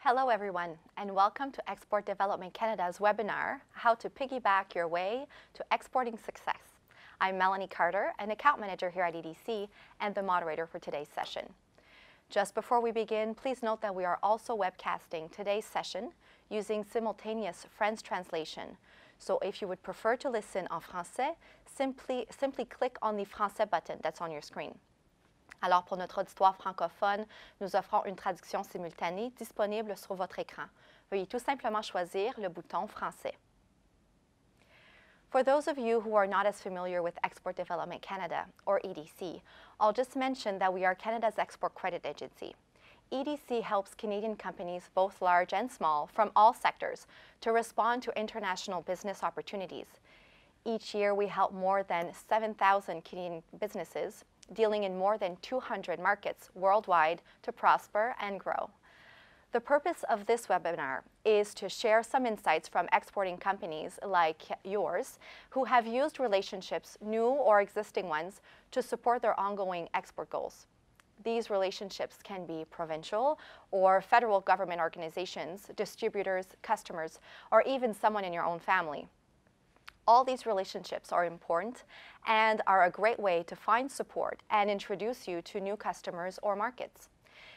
Hello everyone, and welcome to Export Development Canada's webinar, How to Piggyback Your Way to Exporting Success. I'm Melanie Carter, an account manager here at EDC and the moderator for today's session. Just before we begin, please note that we are also webcasting today's session using simultaneous French translation. So if you would prefer to listen en français, simply click on the français button that's on your screen. Alors, pour notre auditoire francophone, nous offrons une traduction simultanée disponible sur votre écran. Veuillez tout simplement choisir le bouton français. For those of you who are not as familiar with Export Development Canada, or EDC, I'll just mention that we are Canada's export credit agency. EDC helps Canadian companies, both large and small, from all sectors, to respond to international business opportunities. Each year, we help more than 7,000 Canadian businesses dealing in more than 200 markets worldwide to prosper and grow. The purpose of this webinar is to share some insights from exporting companies like yours who have used relationships, new or existing ones, to support their ongoing export goals. These relationships can be provincial or federal government organizations, distributors, customers, or even someone in your own family. All these relationships are important and are a great way to find support and introduce you to new customers or markets.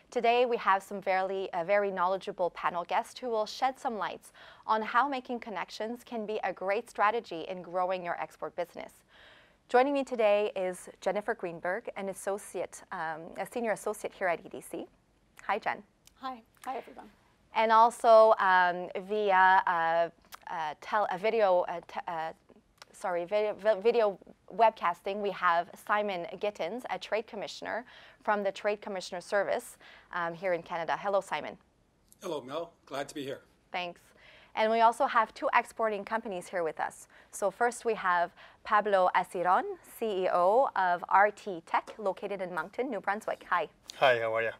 Today, we have some very knowledgeable panel guests who will shed some lights on how making connections can be a great strategy in growing your export business. Joining me today is Jennifer Greenberg, a senior associate here at EDC. Hi, Jen. Hi. Hi, everyone. And also via video webcasting, we have Simon Gittins, a trade commissioner from the Trade Commissioner Service here in Canada. Hello, Simon. Hello, Mel. Glad to be here. Thanks. And we also have two exporting companies here with us. So first we have Pablo Aciron, CEO of RT Tech, located in Moncton, New Brunswick. Hi. Hi, how are you?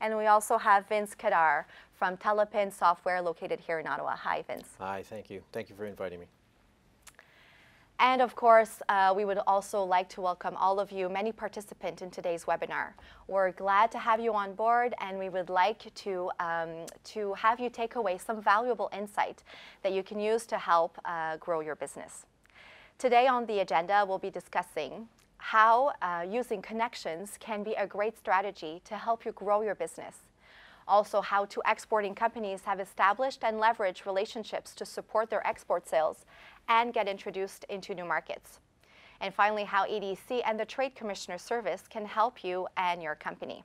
And we also have Vince Kadar from Telepin Software, located here in Ottawa. Hi, Vince. Hi, thank you. Thank you for inviting me. And of course, we would also like to welcome all of you, many participants in today's webinar. We're glad to have you on board, and we would like to have you take away some valuable insight that you can use to help grow your business. Today on the agenda, we'll be discussing how using connections can be a great strategy to help you grow your business. Also, how two exporting companies have established and leveraged relationships to support their export sales and get introduced into new markets. And finally, how EDC and the Trade Commissioner Service can help you and your company.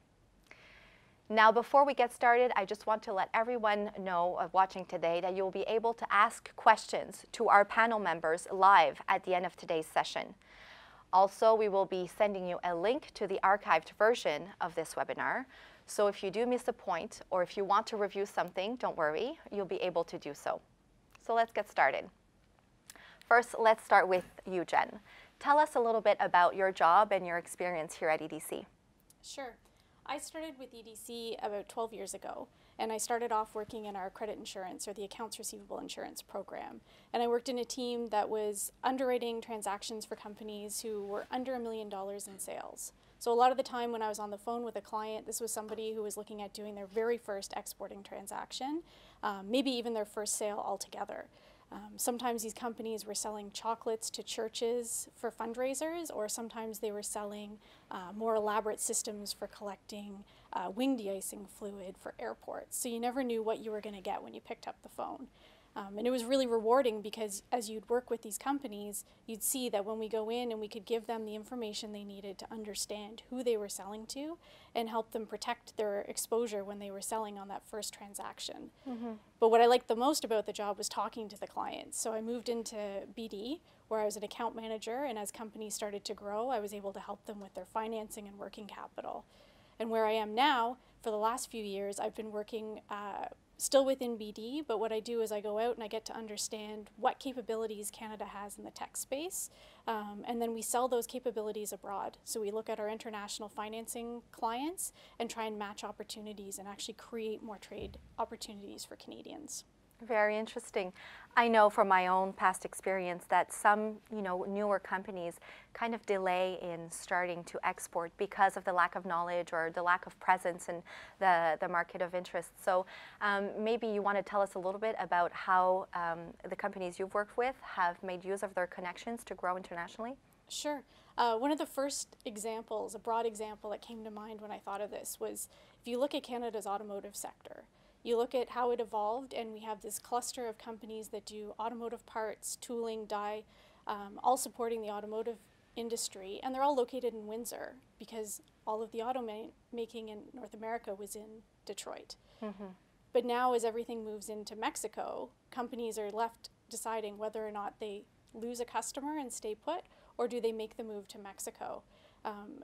Now, before we get started, I just want to let everyone know watching today that you'll be able to ask questions to our panel members live at the end of today's session. Also, we will be sending you a link to the archived version of this webinar. So if you do miss a point, or if you want to review something, don't worry, you'll be able to do so. So let's get started. First, let's start with you, Jen. Tell us a little bit about your job and your experience here at EDC. Sure. I started with EDC about 12 years ago, and I started off working in our credit insurance, or the accounts receivable insurance program. And I worked in a team that was underwriting transactions for companies who were under $1 million in sales. So a lot of the time when I was on the phone with a client, this was somebody who was looking at doing their very first exporting transaction, maybe even their first sale altogether. Sometimes these companies were selling chocolates to churches for fundraisers, or sometimes they were selling more elaborate systems for collecting wing de-icing fluid for airports. So you never knew what you were going to get when you picked up the phone. And it was really rewarding because as you'd work with these companies, you'd see that when we go in and we could give them the information they needed to understand who they were selling to and help them protect their exposure when they were selling on that first transaction. Mm-hmm. But what I liked the most about the job was talking to the clients. So I moved into BD, where I was an account manager, and as companies started to grow, I was able to help them with their financing and working capital. And where I am now, for the last few years, I've been working still within BD, but what I do is I go out and I get to understand what capabilities Canada has in the tech space, and then we sell those capabilities abroad. So we look at our international financing clients and try and match opportunities and actually create more trade opportunities for Canadians. Very interesting. I know from my own past experience that some, newer companies kind of delay in starting to export because of the lack of knowledge or the lack of presence in the market of interest. So maybe you want to tell us a little bit about how the companies you've worked with have made use of their connections to grow internationally? Sure. One of the first examples, a broad example that came to mind when I thought of this was if you look at Canada's automotive sector, you look at how it evolved, and we have this cluster of companies that do automotive parts, tooling, die, all supporting the automotive industry, and they're all located in Windsor because all of the making in North America was in Detroit. Mm-hmm. But now as everything moves into Mexico, companies are left deciding whether or not they lose a customer and stay put, or do they make the move to Mexico?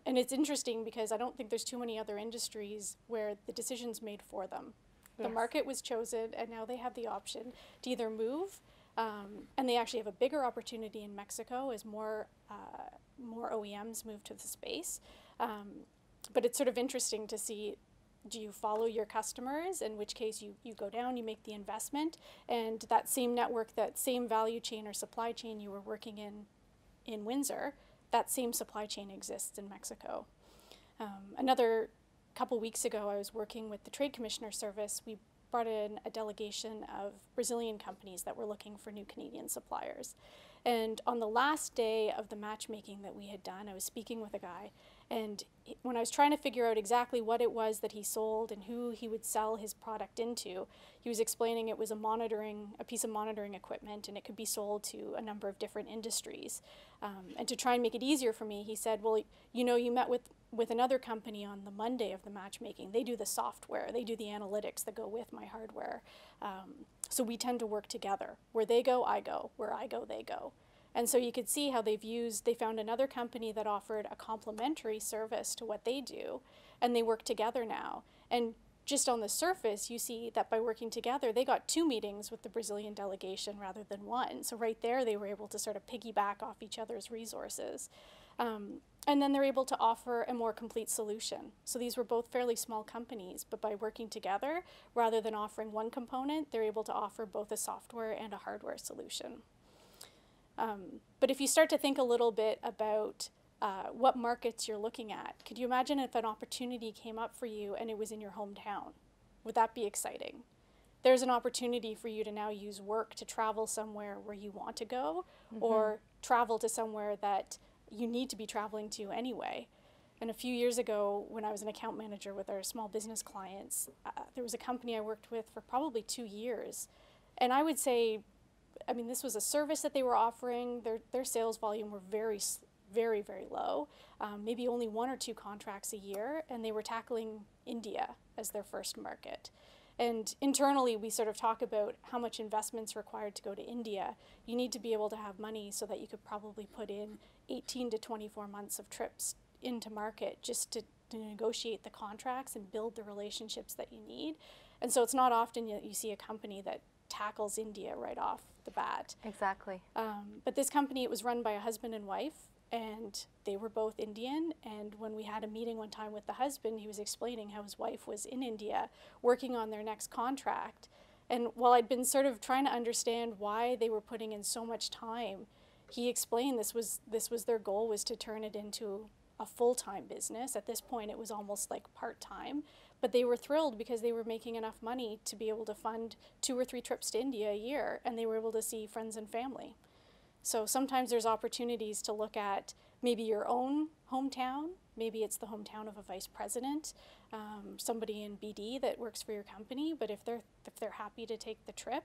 And it's interesting because I don't think there's too many other industries where the decision's made for them. Yes. The market was chosen, and now they have the option to either move, and they actually have a bigger opportunity in Mexico as more OEMs move to the space. But it's sort of interesting to see, do you follow your customers, in which case you go down, you make the investment, and that same network, that same value chain or supply chain you were working in Windsor, that same supply chain exists in Mexico. Another couple weeks ago, I was working with the Trade Commissioner Service. We brought in a delegation of Brazilian companies that were looking for new Canadian suppliers. And on the last day of the matchmaking that we had done, I was speaking with a guy, and when I was trying to figure out exactly what it was that he sold and who he would sell his product into, he was explaining it was a piece of monitoring equipment, and it could be sold to a number of different industries. And to try and make it easier for me, he said, well, you met with another company on the Monday of the matchmaking. They do the software, they do the analytics that go with my hardware. So we tend to work together. Where they go, I go. Where I go, they go. And so you could see how they found another company that offered a complementary service to what they do, and they work together now. And just on the surface, you see that by working together, they got 2 meetings with the Brazilian delegation rather than 1. So right there, they were able to sort of piggyback off each other's resources. And then they're able to offer a more complete solution. So these were both fairly small companies, but by working together, rather than offering one component, they're able to offer both a software and a hardware solution. But if you start to think a little bit about what markets you're looking at, could you imagine if an opportunity came up for you and it was in your hometown? Would that be exciting? There's an opportunity for you to now use work to travel somewhere where you want to go, mm-hmm. or travel to somewhere that you need to be traveling to anyway. And a few years ago, when I was an account manager with our small business clients, there was a company I worked with for probably 2 years. And I would say, this was a service that they were offering. Their sales volume were very, very, very low, maybe only 1 or 2 contracts a year, and they were tackling India as their first market. And internally, we sort of talk about how much investment's required to go to India. You need to be able to have money so that you could probably put in 18 to 24 months of trips into market just to negotiate the contracts and build the relationships that you need. And so it's not often that you see a company that tackles India right off the bat. Exactly. But this company, it was run by a husband and wife, and they were both Indian. And when we had a meeting one time with the husband, he was explaining how his wife was in India working on their next contract. And while I'd been sort of trying to understand why they were putting in so much time, he explained this was their goal, was to turn it into a full-time business. At this point, it was almost like part-time. But they were thrilled because they were making enough money to be able to fund 2 or 3 trips to India a year, and they were able to see friends and family. So sometimes there's opportunities to look at maybe your own hometown. Maybe it's the hometown of a vice president, somebody in BD that works for your company. But if they're happy to take the trip,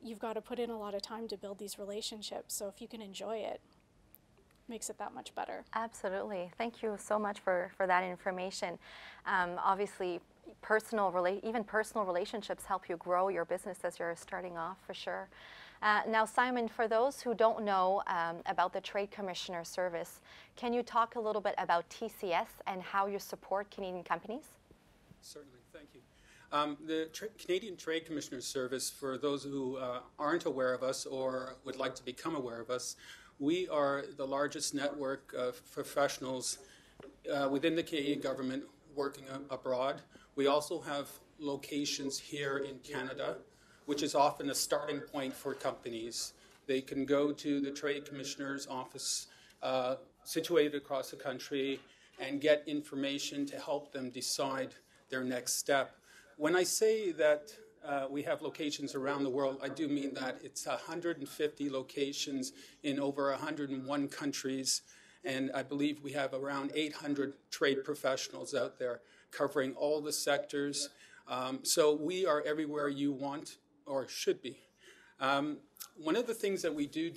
you've got to put in a lot of time to build these relationships. So if you can enjoy it, makes it that much better. Absolutely. Thank you so much for that information. Obviously, even personal relationships help you grow your business as you're starting off, for sure. Now, Simon, for those who don't know about the Trade Commissioner Service, can you talk a little bit about TCS and how you support Canadian companies? Certainly, thank you. The Canadian Trade Commissioner Service, for those who aren't aware of us or would like to become aware of us, we are the largest network of professionals within the Canadian government working abroad. We also have locations here in Canada. which is often a starting point for companies. They can go to the Trade Commissioner's office situated across the country and get information to help them decide their next step. When I say that we have locations around the world, I do mean that. It's 150 locations in over 101 countries, and I believe we have around 800 trade professionals out there covering all the sectors. So we are everywhere you want or should be. One of the things that we do,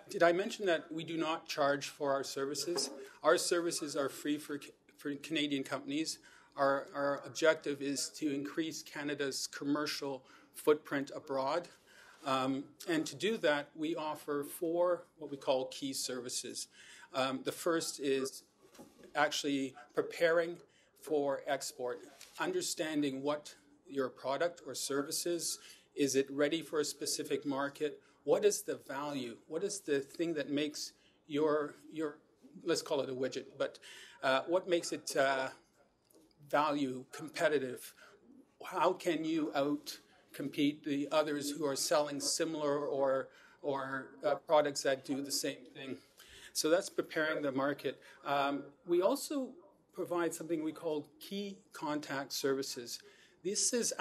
did I mention that we do not charge for our services? Our services are free for Canadian companies. Our objective is to increase Canada's commercial footprint abroad. And to do that, we offer 4 what we call key services. The first is actually preparing for export, understanding what your product or service is it ready for a specific market? What is the value? What is the thing that makes your let's call it a widget, but what makes it value competitive? How can you out-compete the others who are selling similar or products that do the same thing? So that's preparing the market. We also provide something we call key contact services. This is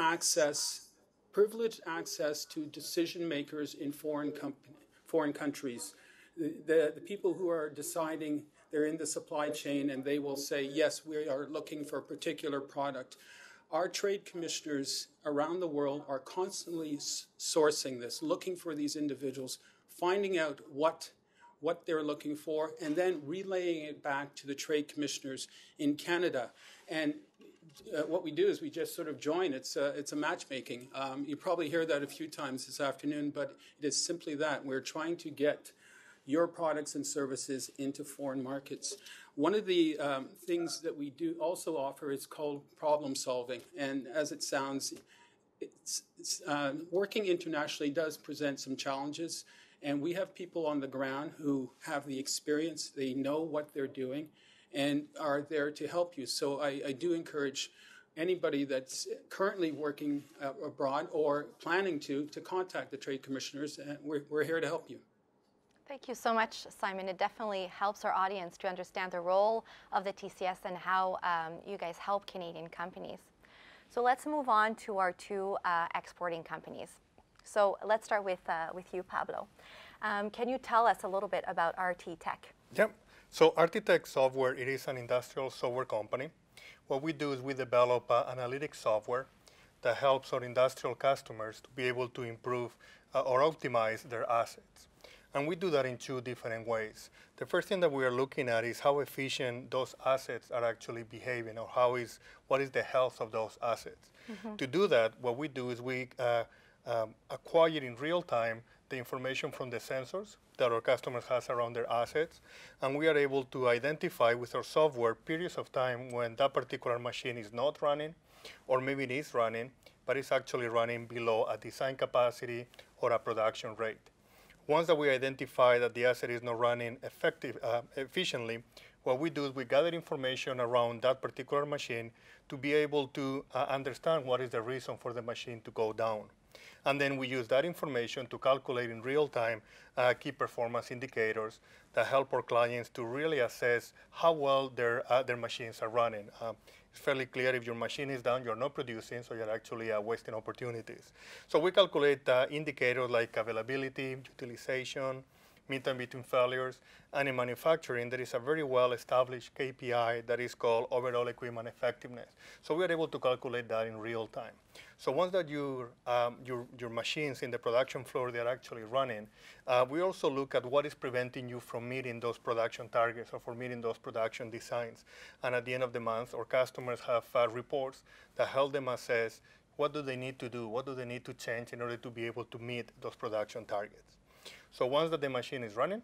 privileged access to decision makers in foreign countries. The people who are deciding, they're in the supply chain and they will say, yes, we are looking for a particular product. Our trade commissioners around the world are constantly sourcing this, looking for these individuals, finding out what they're looking for, and then relaying it back to the trade commissioners in Canada. And what we do is we just sort of join. It's a matchmaking. You probably hear that a few times this afternoon, but it is simply that. We're trying to get your products and services into foreign markets. One of the things that we do also offer is called problem solving. And as it sounds, working internationally does present some challenges. And we have people on the ground who have the experience. They know what they're doing and are there to help you. So I do encourage anybody that's currently working abroad or planning to contact the trade commissioners. And we're here to help you. Thank you so much, Simon. It definitely helps our audience to understand the role of the TCS and how you guys help Canadian companies. So let's move on to our 2 exporting companies. So let's start with you, Pablo. Can you tell us a little bit about RT Tech? Yep. So RT Tech Software, it is an industrial software company. What we do is we develop analytics software that helps our industrial customers to be able to improve or optimize their assets. And we do that in 2 different ways. The first thing that we are looking at is how efficient those assets are actually behaving, or what is the health of those assets. Mm-hmm. To do that, what we do is we acquire in real time the information from the sensors that our customers has around their assets, and we are able to identify with our software periods of time when that particular machine is not running, or maybe it is running, but it's actually running below a design capacity or a production rate. Once that we identify that the asset is not running efficiently, what we do is we gather information around that particular machine to be able to understand what is the reason for the machine to go down. And then we use that information to calculate in real time key performance indicators that help our clients to really assess how well their machines are running. It's fairly clear if your machine is down, you're not producing, so you're actually wasting opportunities. So we calculate indicators like availability, utilization, mean time between failures, and in manufacturing, there is a very well-established KPI that is called overall equipment effectiveness. So we are able to calculate that in real time. So once that your machines in the production floor, they're actually running, we also look at what is preventing you from meeting those production targets or for meeting those production designs. And at the end of the month, our customers have reports that help them assess what do they need to do, what do they need to change in order to be able to meet those production targets. So once that the machine is running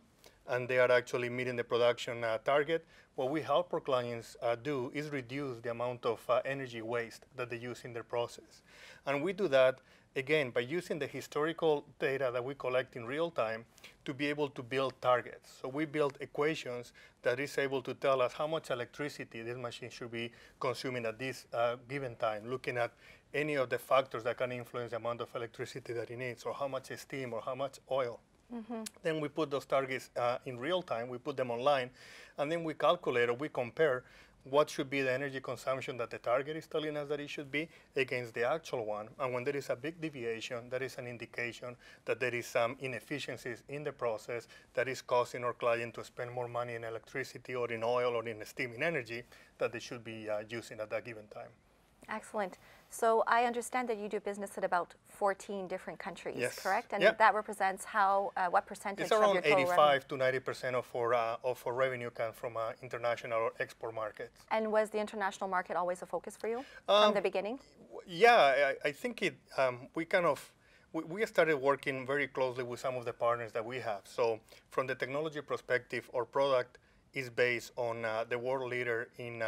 and they are actually meeting the production target, what we help our clients do is reduce the amount of energy waste that they use in their process. And we do that again, by using the historical data that we collect in real time to be able to build targets. So we build equations that is able to tell us how much electricity this machine should be consuming at this given time, looking at any of the factors that can influence the amount of electricity that it needs, or how much steam, or how much oil. Then we put those targets in real time, we put them online, and then we calculate or we compare what should be the energy consumption that the target is telling us that it should be against the actual one. And when there is a big deviation, that is an indication that there is some inefficiencies in the process that is causing our client to spend more money in electricity or in oil or in steaming energy that they should be using at that given time. Excellent. So I understand that you do business in about 14 different countries, Yes. correct? And Yeah. that represents how, what percentage It's of your around total revenue? 85 to 90% of our revenue comes from international or export markets. And was the international market always a focus for you from the beginning? Yeah, I think we started working very closely with some of the partners that we have. So from the technology perspective, our product is based on the world leader in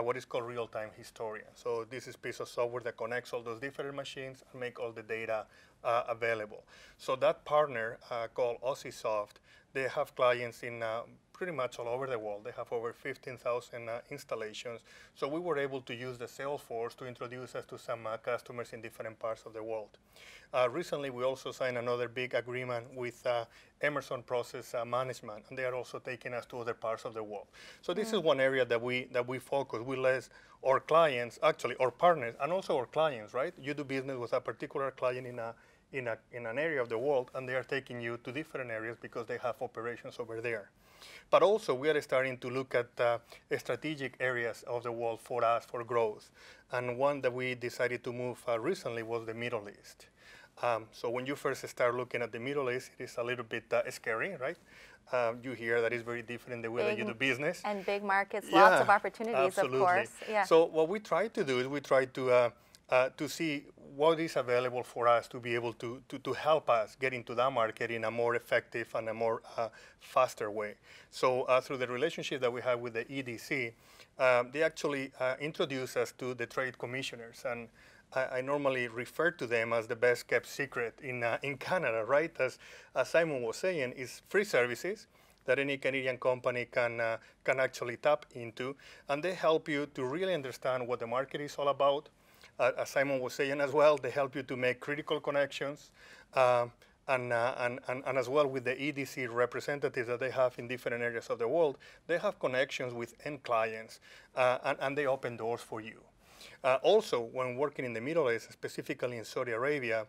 what is called real-time historian. So this is a piece of software that connects all those different machines and make all the data available. So that partner called AussieSoft, they have clients in pretty much all over the world. They have over 15,000 installations. So we were able to use the sales force to introduce us to some customers in different parts of the world. Recently, we also signed another big agreement with Emerson Process Management, and they are also taking us to other parts of the world. So this is one area that we focus. We let our clients, actually our partners, and also our clients, right? You do business with a particular client in an area of the world, and they are taking you to different areas because they have operations over there. But also, we are starting to look at strategic areas of the world for us for growth. And one that we decided to move recently was the Middle East. So when you first start looking at the Middle East, it is a little bit scary, right? You hear that it's very different the way that you do business. And big markets, lots of opportunities, absolutely. of course. Yeah. So what we try to do is we try to see what is available for us to be able to help us get into that market in a more effective and a more faster way. So through the relationship that we have with the EDC, they actually introduce us to the trade commissioners. And I normally refer to them as the best kept secret in Canada, right? As Simon was saying, it's free services that any Canadian company can actually tap into. And they help you to really understand what the market is all about. As Simon was saying as well, they help you to make critical connections, and as well with the EDC representatives that they have in different areas of the world, they have connections with end clients, and they open doors for you. Also, when working in the Middle East, specifically in Saudi Arabia,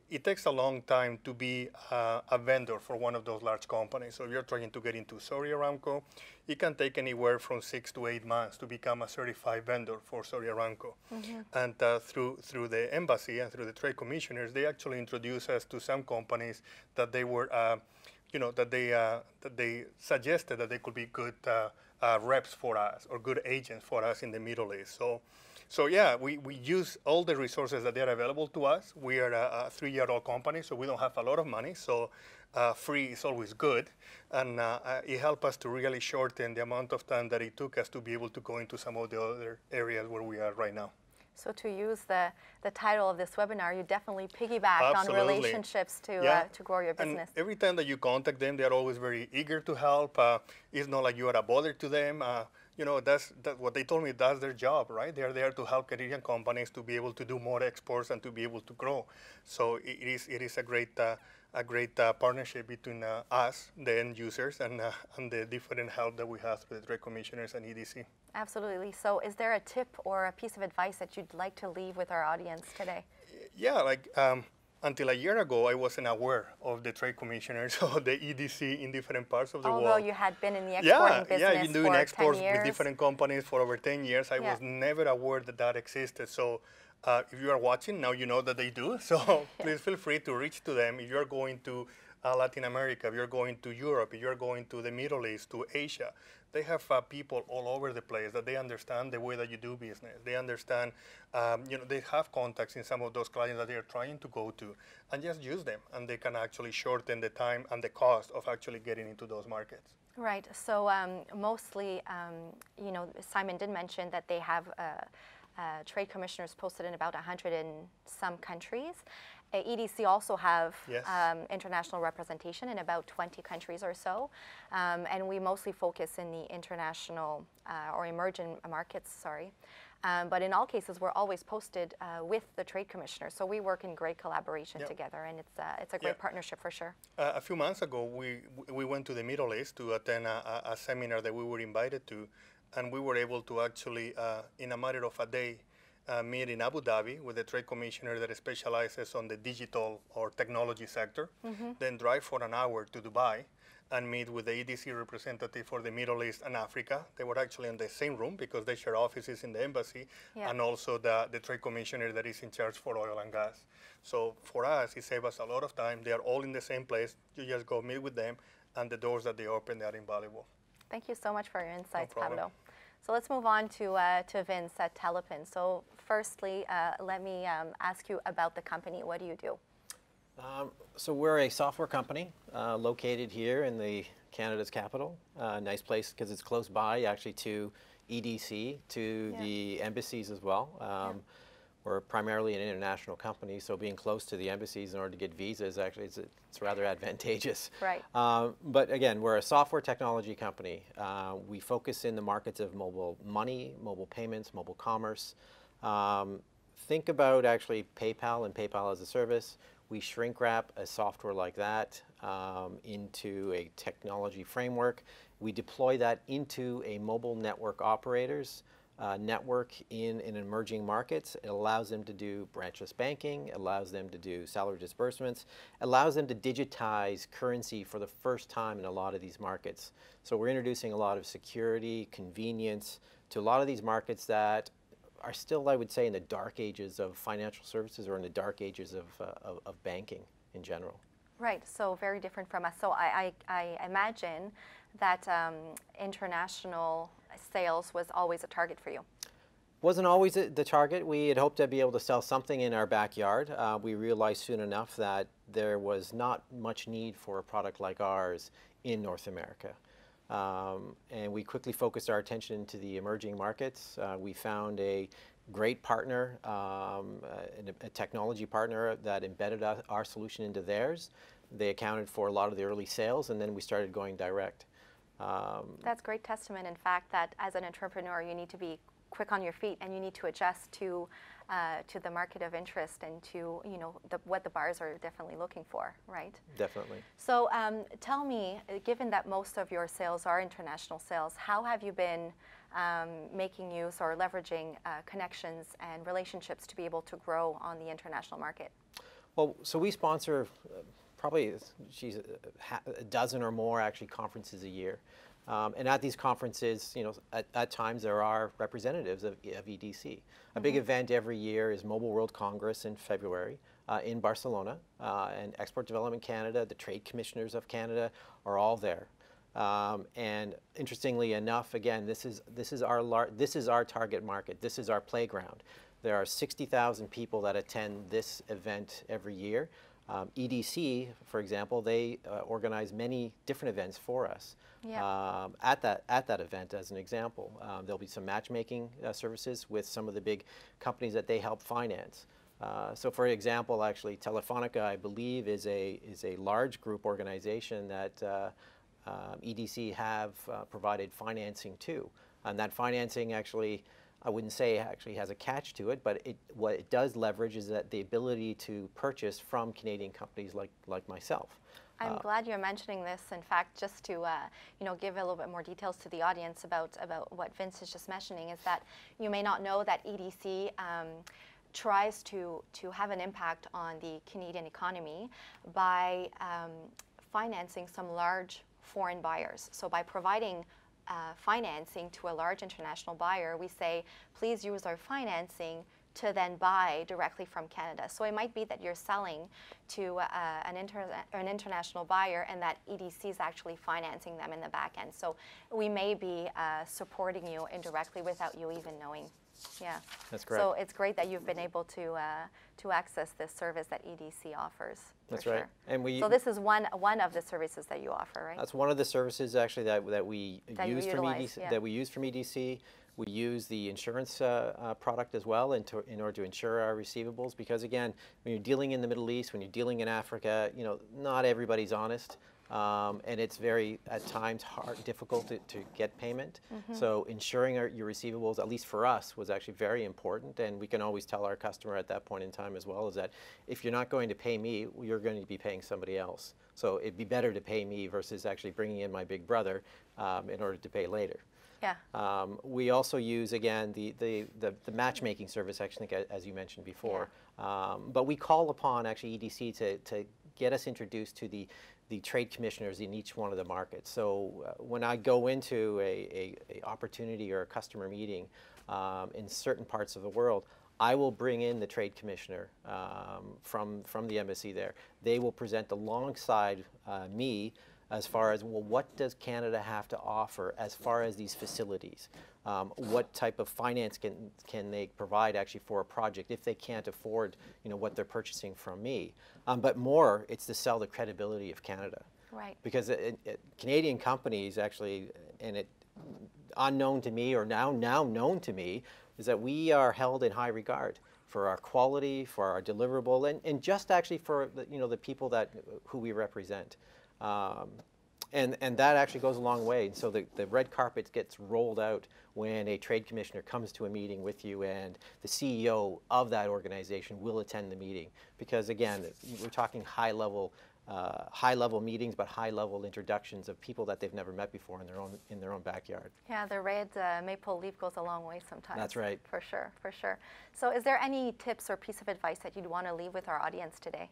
it takes a long time to be a vendor for one of those large companies. So if you're trying to get into Saudi Aramco, it can take anywhere from 6 to 8 months to become a certified vendor for Saudi Aramco. And through the embassy and through the trade commissioners, they actually introduce us to some companies that they were, that they suggested that they could be good reps for us or good agents for us in the Middle East. So yeah, we use all the resources that are available to us. We are a 3-year-old company, so we don't have a lot of money. So free is always good. And it helped us to really shorten the amount of time that it took us to be able to go into some of the other areas where we are right now. So to use the title of this webinar, you definitely piggybacked on relationships to grow your business. And every time that you contact them, they're always very eager to help. It's not like you are a bother to them. That's what they told me, that's their job, right? They're there to help Canadian companies to be able to do more exports and to be able to grow. So it is a great partnership between us, the end users, and the different help that we have through the trade commissioners and EDC. Absolutely. So is there a tip or a piece of advice that you'd like to leave with our audience today? Yeah, until a year ago, I wasn't aware of the trade commissioners or the EDC in different parts of the world. Although you had been in the exporting business I've been doing exports 10 years. with different companies for over 10 years. I was never aware that existed. So if you are watching, now you know that they do. So please feel free to reach to them. If you're going to Latin America, if you're going to Europe, if you're going to the Middle East, to Asia, they have people all over the place that they understand the way that you do business. They understand, they have contacts in some of those clients that they are trying to go to, and just use them, and they can actually shorten the time and the cost of actually getting into those markets. Right. So mostly, Simon did mention that they have trade commissioners posted in about 100 and some countries. EDC also have Yes. International representation in about 20 countries or so, and we mostly focus in the international or emerging markets, sorry. But in all cases, we're always posted with the trade commissioner, so we work in great collaboration Yep. together, and it's a great partnership for sure. A few months ago, we went to the Middle East to attend a seminar that we were invited to, and we were able to actually, in a matter of a day, meet in Abu Dhabi with the trade commissioner that specializes on the digital or technology sector, then drive for an hour to Dubai and meet with the EDC representative for the Middle East and Africa. They were actually in the same room because they share offices in the embassy, and also the trade commissioner that is in charge for oil and gas. So for us, it saved us a lot of time. They are all in the same place. You just go meet with them, and the doors that they open, they are invaluable. Thank you so much for your insights, problem. Pablo. So let's move on to Vince at Telepin. So firstly, let me ask you about the company. What do you do? So we're a software company located here in the Canada's capital. Nice place because it's close by actually to EDC, to the embassies as well. We're primarily an international company, so being close to the embassies in order to get visas, actually, it's rather advantageous. Right. But again, we're a software technology company. We focus in the markets of mobile money, mobile payments, mobile commerce. Think about actually PayPal and PayPal as a service. We shrink wrap a software like that into a technology framework. We deploy that into a mobile network operator's network in emerging markets. It allows them to do branchless banking, allows them to do salary disbursements, allows them to digitize currency for the first time in a lot of these markets. So we're introducing a lot of security, convenience to a lot of these markets that are still, I would say, in the dark ages of financial services or in the dark ages of banking in general. Right, so very different from us. So I imagine that international sales was always a target for you. Wasn't always the target. We had hoped to be able to sell something in our backyard. We realized soon enough that there was not much need for a product like ours in North America. And we quickly focused our attention to the emerging markets. We found a great partner, a technology partner that embedded our solution into theirs. They accounted for a lot of the early sales, and then we started going direct. That's great testament, in fact, that as an entrepreneur, you need to be quick on your feet and you need to adjust to the market of interest and to what the buyers are definitely looking for, right? Definitely. So tell me, given that most of your sales are international sales, how have you been making use or leveraging connections and relationships to be able to grow on the international market? Well, so we sponsor probably a dozen or more actually conferences a year. And at these conferences, at times there are representatives of EDC. A big event every year is Mobile World Congress in February in Barcelona, and Export Development Canada, the Trade Commissioners of Canada are all there. And interestingly enough, again, this is our target market. This is our playground. There are 60,000 people that attend this event every year. EDC, for example, they organize many different events for us. Yeah. At that event, as an example, there'll be some matchmaking services with some of the big companies that they help finance. So, for example, actually, Telefonica, I believe, is a large group organization that EDC have provided financing to, and that financing actually, I wouldn't say actually has a catch to it, but what it does leverage is that the ability to purchase from Canadian companies like myself. I'm glad you're mentioning this. In fact, just to give a little bit more details to the audience about what Vince is just mentioning, is that you may not know that EDC tries to have an impact on the Canadian economy by financing some large foreign buyers. So by providing financing to a large international buyer, we say, please use our financing to then buy directly from Canada. So it might be that you're selling to an international buyer and that EDC is actually financing them in the back end. So we may be supporting you indirectly without you even knowing. Yeah. That's correct. So it's great that you've been able to access this service that EDC offers. That's right. Sure. And so this is one of the services that you offer, right? That's one of the services actually that we use from EDC. Yeah. That we use from EDC. We use the insurance product as well in order to insure our receivables, because again, when you're dealing in the Middle East, when you're dealing in Africa, you know, not everybody's honest. And it's very, at times, difficult to get payment. So ensuring your receivables, at least for us, was actually very important. And we can always tell our customer at that point in time as well, is that if you're not going to pay me, you're going to be paying somebody else. So it'd be better to pay me versus actually bringing in my big brother in order to pay later. Yeah. We also use, again, the matchmaking service, I think, as you mentioned before. Yeah. But we call upon, actually, EDC to get us introduced to the trade commissioners in each one of the markets. So when I go into a opportunity or a customer meeting in certain parts of the world, I will bring in the trade commissioner from the embassy there. They will present alongside me as far as, well, what does Canada have to offer as far as these facilities? What type of finance can they provide actually for a project if they can't afford, you know, what they're purchasing from me? But more, it's to sell the credibility of Canada. Right. Because Canadian companies actually, and it unknown to me or now known to me, is that we are held in high regard for our quality, for our deliverable, and just actually for the people who we represent. And that actually goes a long way. And so the red carpet gets rolled out when a trade commissioner comes to a meeting with you, and the CEO of that organization will attend the meeting. Because again, we're talking high-level meetings, but high-level introductions of people that they've never met before in their own backyard. Yeah, the red maple leaf goes a long way sometimes. That's right. For sure, for sure. So is there any tips or piece of advice that you'd want to leave with our audience today?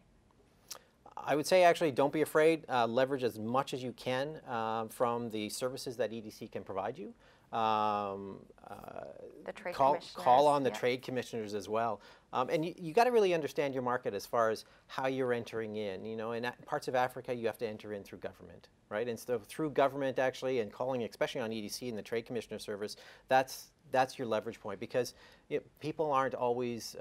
I would say, actually, don't be afraid. Leverage as much as you can from the services that EDC can provide you. The trade commissioners. Call on the trade commissioners as well. And you got to really understand your market as far as how you're entering in. You know, in parts of Africa, you have to enter in through government, right? And so through government, actually, and calling, especially on EDC and the trade commissioner service, that's your leverage point, because people aren't always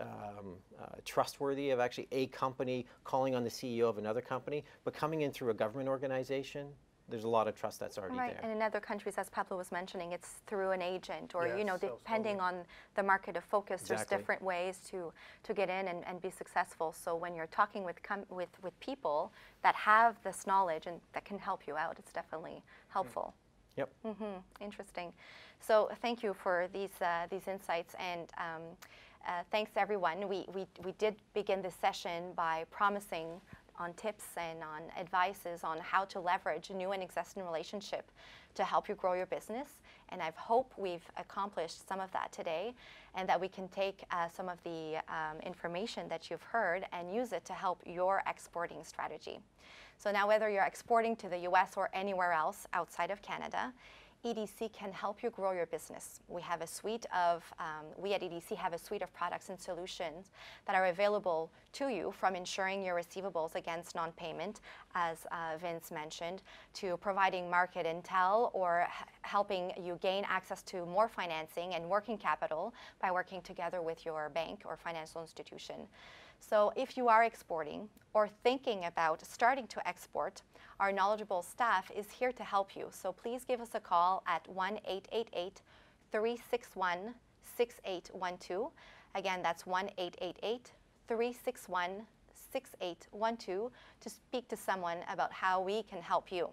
trustworthy of actually a company calling on the CEO of another company, but coming in through a government organization, there's a lot of trust that's already there. And in other countries, as Pablo was mentioning, it's through an agent, or Yes, depending on the market of focus, Exactly. there's different ways to get in and be successful. So when you're talking with people that have this knowledge and that can help you out, it's definitely helpful. Yep. Interesting. So thank you for these insights, and thanks everyone. We did begin this session by promising on tips and on advices on how to leverage a new and existing relationship to help you grow your business. And I hope we've accomplished some of that today, and that we can take some of the information that you've heard and use it to help your exporting strategy. So now, whether you're exporting to the US or anywhere else outside of Canada, EDC can help you grow your business. We have a suite of, we at EDC have a suite of products and solutions that are available to you, from ensuring your receivables against non-payment, as Vince mentioned, to providing market intel, or helping you gain access to more financing and working capital by working together with your bank or financial institution. So if you are exporting or thinking about starting to export, our knowledgeable staff is here to help you. So please give us a call at 1-888-361-6812. Again, that's 1-888-361-6812 to speak to someone about how we can help you.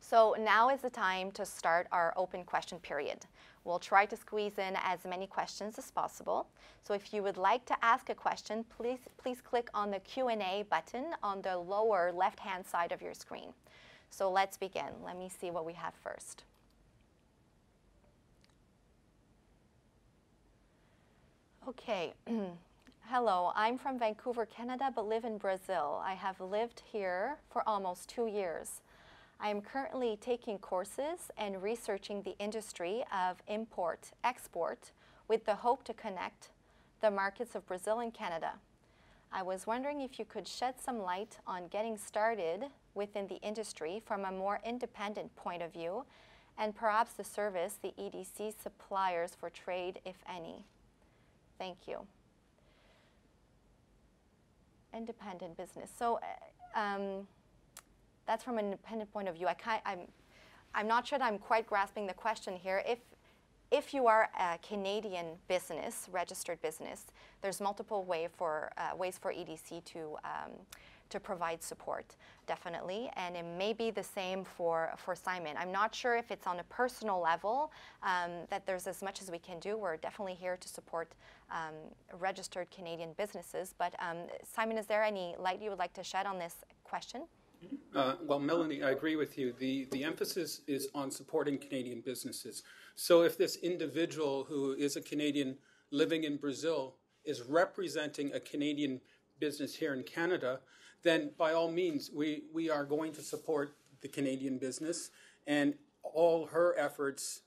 So now is the time to start our open question period. We'll try to squeeze in as many questions as possible. So if you would like to ask a question, please click on the Q&A button on the lower left-hand side of your screen. So let's begin. Let me see what we have first. Okay. Hello, I'm from Vancouver, Canada, but live in Brazil. I have lived here for almost 2 years. I am currently taking courses and researching the industry of import-export with the hope to connect the markets of Brazil and Canada. I was wondering if you could shed some light on getting started within the industry from a more independent point of view, and perhaps the service the EDC suppliers for trade, if any. Thank you. Independent business. So, that's from an independent point of view. I'm not sure that I'm quite grasping the question here. if you are a Canadian business, registered business, there's multiple ways for EDC to provide support, definitely, and it may be the same for Simon. I'm not sure if it's on a personal level that there's as much as we can do. We're definitely here to support registered Canadian businesses, but Simon, is there any light you would like to shed on this question? Well, Melanie, I agree with you. The emphasis is on supporting Canadian businesses. So if this individual who is a Canadian living in Brazil is representing a Canadian business here in Canada, then by all means, we are going to support the Canadian business and all her efforts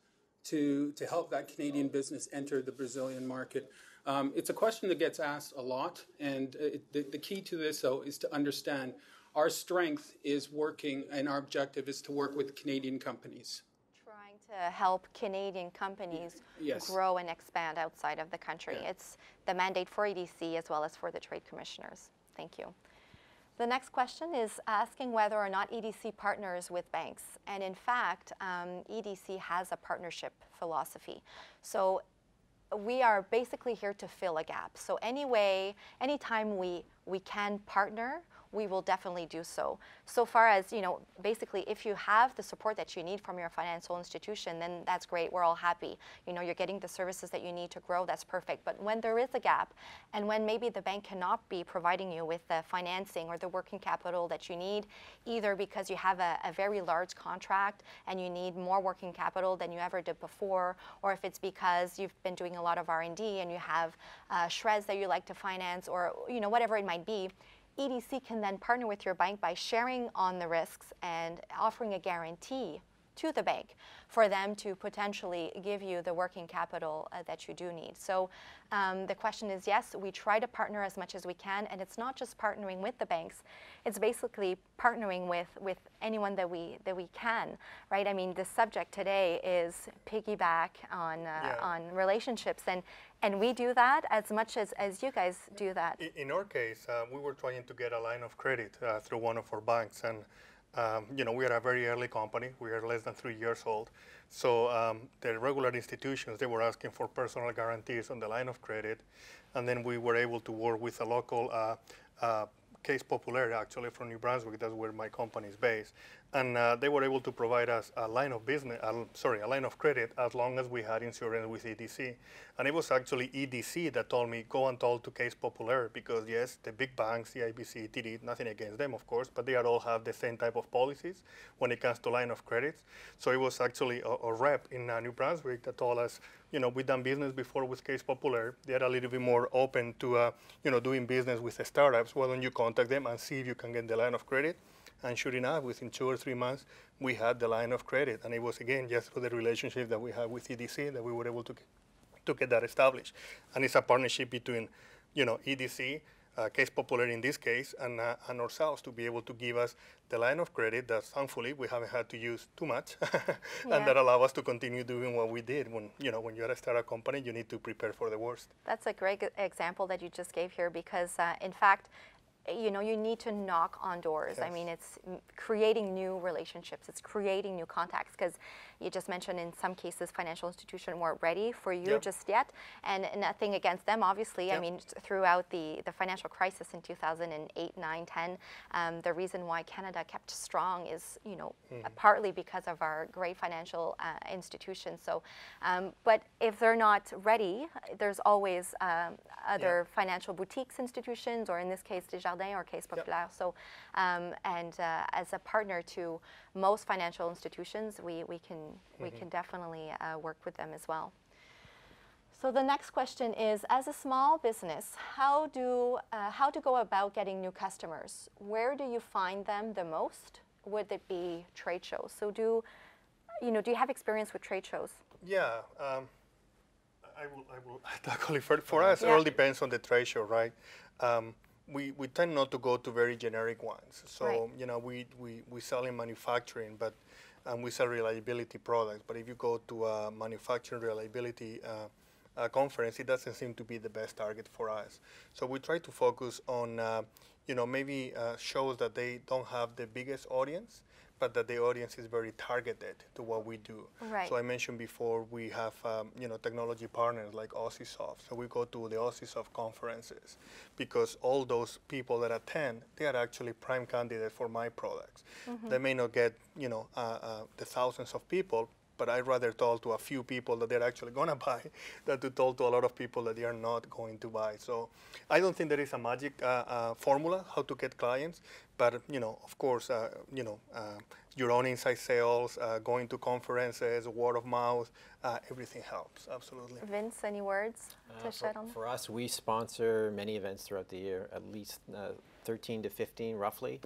to help that Canadian business enter the Brazilian market. It's a question that gets asked a lot, and the key to this, though, is to understand our strength is working, and our objective is to work with Canadian companies. Trying to help Canadian companies grow and expand outside of the country. Yeah. It's the mandate for EDC as well as for the trade commissioners. Thank you. The next question is asking whether or not EDC partners with banks. And in fact, EDC has a partnership philosophy. So we are basically here to fill a gap. So anytime we can partner, we will definitely do so. So far as, basically if you have the support that you need from your financial institution, then that's great, we're all happy. You're getting the services that you need to grow, that's perfect. But when there is a gap, and when maybe the bank cannot be providing you with the financing or the working capital that you need, either because you have a very large contract and you need more working capital than you ever did before, or if it's because you've been doing a lot of R&D and you have shreds that you like to finance, or whatever it might be, EDC can then partner with your bank by sharing on the risks and offering a guarantee to the bank for them to potentially give you the working capital that you do need. So the question is, yes, we try to partner as much as we can, and it's not just partnering with the banks, it's basically partnering with anyone that we can, right? I mean, the subject today is piggyback on relationships, and we do that as much as you guys do that. In our case, we were trying to get a line of credit through one of our banks, and we are a very early company. We are less than 3 years old. So the regular institutions, they were asking for personal guarantees on the line of credit. And then we were able to work with a local Case Populaire, actually, from New Brunswick. That's where my company is based. And they were able to provide us a line of a line of credit as long as we had insurance with EDC. And it was actually EDC that told me, go and talk to Case Populaire, because yes, the big banks, CIBC, TD, nothing against them, of course, but they all have the same type of policies when it comes to line of credits. So it was actually a rep in New Brunswick that told us, we've done business before with Case Populaire. They're a little bit more open to, doing business with the startups. Why don't you contact them and see if you can get the line of credit? And sure enough, within 2 or 3 months, we had the line of credit. And it was, again, just through the relationship that we had with EDC that we were able to get that established. And it's a partnership between, EDC, Case Populaire in this case, and ourselves to be able to give us the line of credit that thankfully we haven't had to use too much, and that allow us to continue doing what we did. When you're a startup company, you need to prepare for the worst. That's a great example that you just gave here, because in fact, you need to knock on doors. Yes. I mean, it's creating new relationships. It's creating new contacts, because you just mentioned in some cases financial institutions weren't ready for you just yet, and nothing against them, obviously. I mean, throughout the financial crisis in 2008, 9, 10, the reason why Canada kept strong is, partly because of our great financial institutions. So, but if they're not ready, there's always other financial boutiques institutions, or in this case, Desjardins or Case Populaire. So, as a partner to most financial institutions, we can definitely work with them as well. So the next question is, as a small business, how to go about getting new customers? Where do you find them the most? Would it be trade shows? So do you have experience with trade shows? Yeah, I will tackle it. For us, it all depends on the trade show, right? We tend not to go to very generic ones. So, we sell in manufacturing, but we sell reliability products. But if you go to a manufacturing reliability conference, it doesn't seem to be the best target for us. So we try to focus on, maybe shows that they don't have the biggest audience, but that the audience is very targeted to what we do. Right. So I mentioned before we have technology partners like AussieSoft. So we go to the AussieSoft conferences because all those people that attend, they are actually prime candidates for my products. They may not get the thousands of people, but I'd rather talk to a few people that they're actually going to buy than to talk to a lot of people that they are not going to buy. So I don't think there is a magic formula how to get clients, but of course, your own inside sales, going to conferences, word of mouth, everything helps, absolutely. Vince, any words to shed on that? For us, we sponsor many events throughout the year, at least 13 to 15 roughly.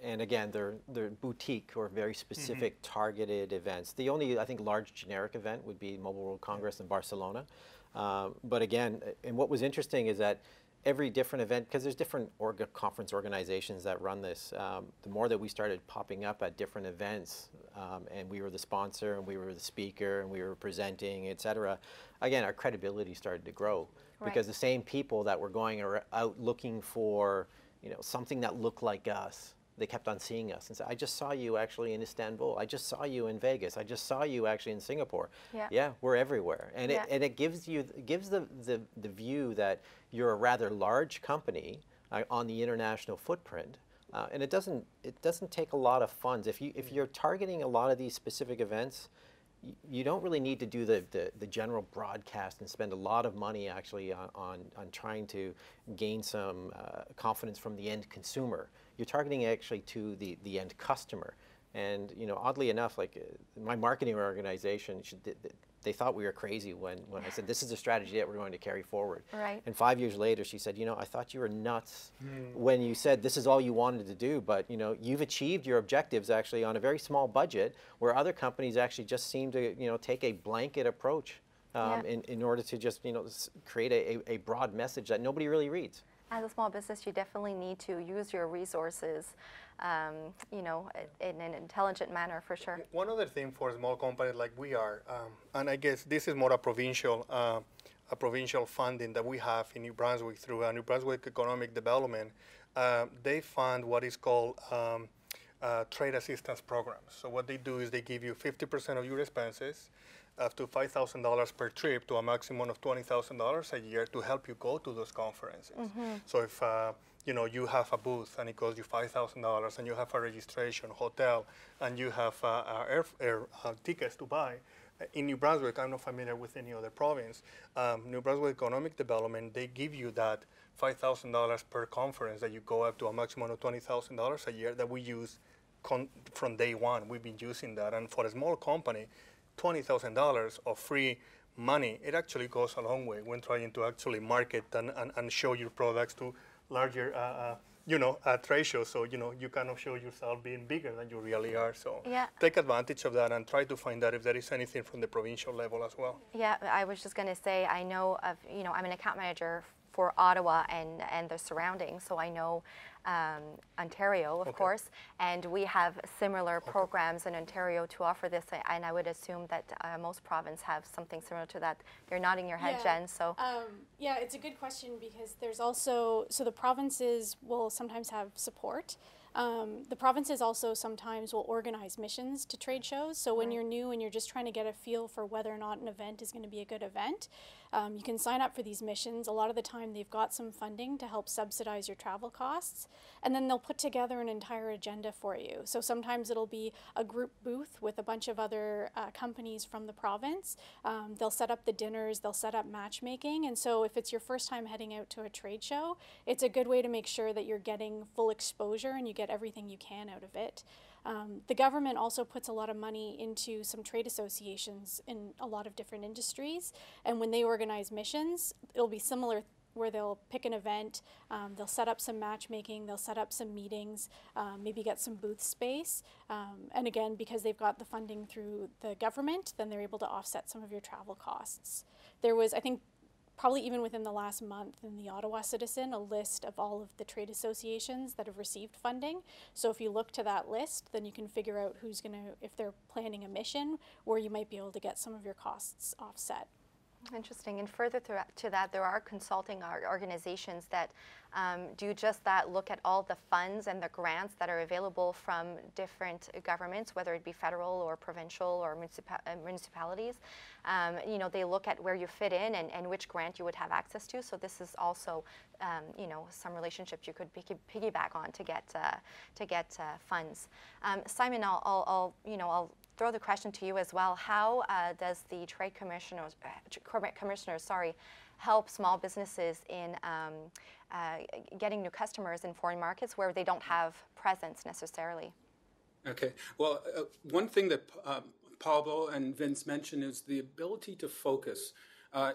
And again, they're boutique or very specific targeted events. The only, I think, large generic event would be Mobile World Congress in Barcelona. But again, and what was interesting is that every different event, because there's different conference organizations that run this, the more that we started popping up at different events, and we were the sponsor, and we were the speaker, and we were presenting, et cetera, again, our credibility started to grow. Because the same people that were going out looking for something that looked like us, they kept on seeing us and said, I just saw you actually in Istanbul. I just saw you in Vegas. I just saw you actually in Singapore. Yeah, we're everywhere. And it gives the view that you're a rather large company on the international footprint. And it doesn't take a lot of funds. If you're targeting a lot of these specific events, you don't really need to do the general broadcast and spend a lot of money actually on trying to gain some confidence from the end consumer. You're targeting actually to the end customer. And oddly enough, like my marketing organization, they thought we were crazy when I said this is a strategy that we're going to carry forward. Right. And 5 years later, she said, I thought you were nuts when you said this is all you wanted to do, but you've achieved your objectives actually on a very small budget, where other companies actually just seem to take a blanket approach in order to just create a broad message that nobody really reads. As a small business, you definitely need to use your resources, in an intelligent manner, for sure. One other thing for a small company like we are, and I guess this is more a provincial funding that we have in New Brunswick through New Brunswick Economic Development. They fund what is called trade assistance programs. So what they do is they give you 50% of your expenses, up to $5,000 per trip, to a maximum of $20,000 a year to help you go to those conferences. So if you have a booth and it costs you $5,000, and you have a registration, hotel, and you have air tickets to buy, in New Brunswick, I'm not familiar with any other province, New Brunswick Economic Development, they give you that $5,000 per conference that you go up to a maximum of $20,000 a year that we use from day one. We've been using that. And for a small company, $20,000 of free money, it actually goes a long way when trying to actually market and show your products to larger trade shows. So, you kind of show yourself being bigger than you really are. So take advantage of that and try to find out if there is anything from the provincial level as well. Yeah, I was just going to say, I know of, I'm an account manager for Ottawa and the surroundings, so I know Ontario, of course, and we have similar programs in Ontario to offer this, and I would assume that most provinces have something similar to that. You're nodding your head, Jen, so. Yeah, it's a good question, because there's also, so the provinces will sometimes have support. The provinces also sometimes will organize missions to trade shows. So when you're new and you're just trying to get a feel for whether or not an event is going to be a good event, you can sign up for these missions. A lot of the time they've got some funding to help subsidize your travel costs, and then they'll put together an entire agenda for you. So sometimes it'll be a group booth with a bunch of other companies from the province. They'll set up the dinners, they'll set up matchmaking, and so if it's your first time heading out to a trade show, it's a good way to make sure that you're getting full exposure and you get everything you can out of it. The government also puts a lot of money into some trade associations in a lot of different industries, and when they organize missions, it'll be similar, where they'll pick an event, they'll set up some matchmaking, they'll set up some meetings, maybe get some booth space, and again, because they've got the funding through the government, then they're able to offset some of your travel costs. There was, I think, probably even within the last month, in the Ottawa Citizen, a list of all of the trade associations that have received funding. So if you look to that list, then you can figure out who's going to, if they're planning a mission, where you might be able to get some of your costs offset. Interesting. And further to that, there are consulting organizations that do just that, look at all the funds and the grants that are available from different governments, whether it be federal or provincial or municipalities. You know, they look at where you fit in and which grant you would have access to. So this is also, you know, some relationships you could piggyback on to get funds. Simon, I'll throw the question to you as well. How does the trade commissioners, help small businesses in getting new customers in foreign markets where they don't have presence necessarily? Okay. Well, one thing that Pablo and Vince mentioned is the ability to focus.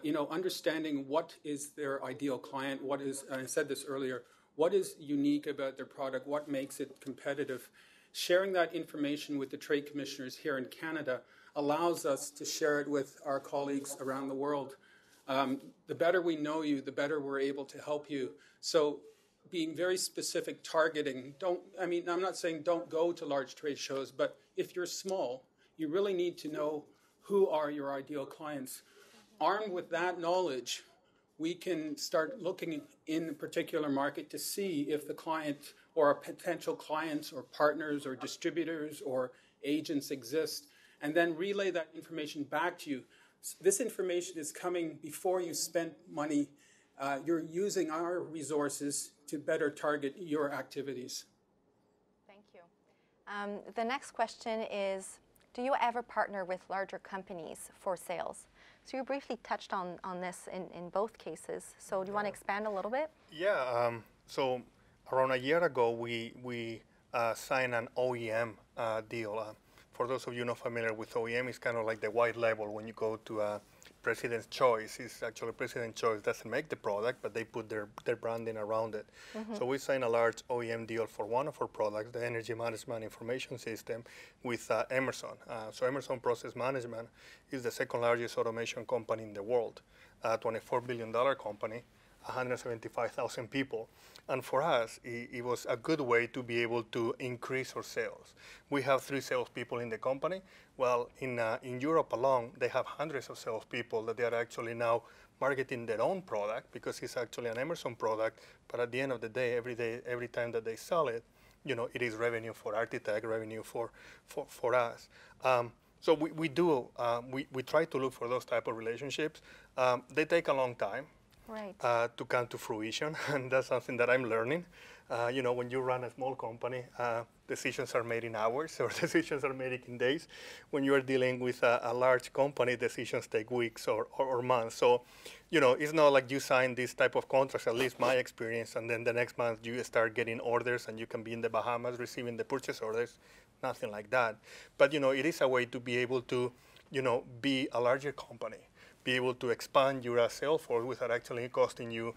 You know, understanding what is their ideal client, what is, and I said this earlier, what is unique about their product, what makes it competitive. Sharing that information with the trade commissioners here in Canada allows us to share it with our colleagues around the world. The better we know you, the better we're able to help you. So being very specific, targeting, I'm not saying don't go to large trade shows, but if you're small, you really need to know who are your ideal clients. Armed with that knowledge, we can start looking in a particular market to see if the client or our potential clients or partners or distributors or agents exist, and then relay that information back to you. This information is coming before you spend money. You're using our resources to better target your activities. Thank you. The next question is, do you ever partner with larger companies for sales? So you briefly touched on this in both cases. So do you want to expand a little bit? Yeah. So around a year ago, we signed an OEM deal. For those of you not familiar with OEM, it's kind of like the white label when you go to President's Choice. It's actually President's Choice doesn't make the product, but they put their branding around it. Mm-hmm. So we signed a large OEM deal for one of our products, the Energy Management Information System, with Emerson. So Emerson Process Management is the second largest automation company in the world, a $24 billion company, 175,000 people. And for us, it was a good way to be able to increase our sales. We have 3 salespeople in the company. Well, in Europe alone, they have hundreds of salespeople that they are actually now marketing their own product because it's actually an Emerson product. But at the end of the day, every time that they sell it, you know, it is revenue for Architect, revenue for us. So we try to look for those type of relationships. They take a long time. Right. To come to fruition, and that's something that I'm learning. You know, when you run a small company, decisions are made in hours or decisions are made in days. When you are dealing with a large company, decisions take weeks or months. So, you know, it's not like you sign this type of contracts, at least my experience, and then the next month you start getting orders and you can be in the Bahamas receiving the purchase orders. Nothing like that. But, you know, it is a way to be able to, you know, be a larger company, be able to expand your sales force without actually costing you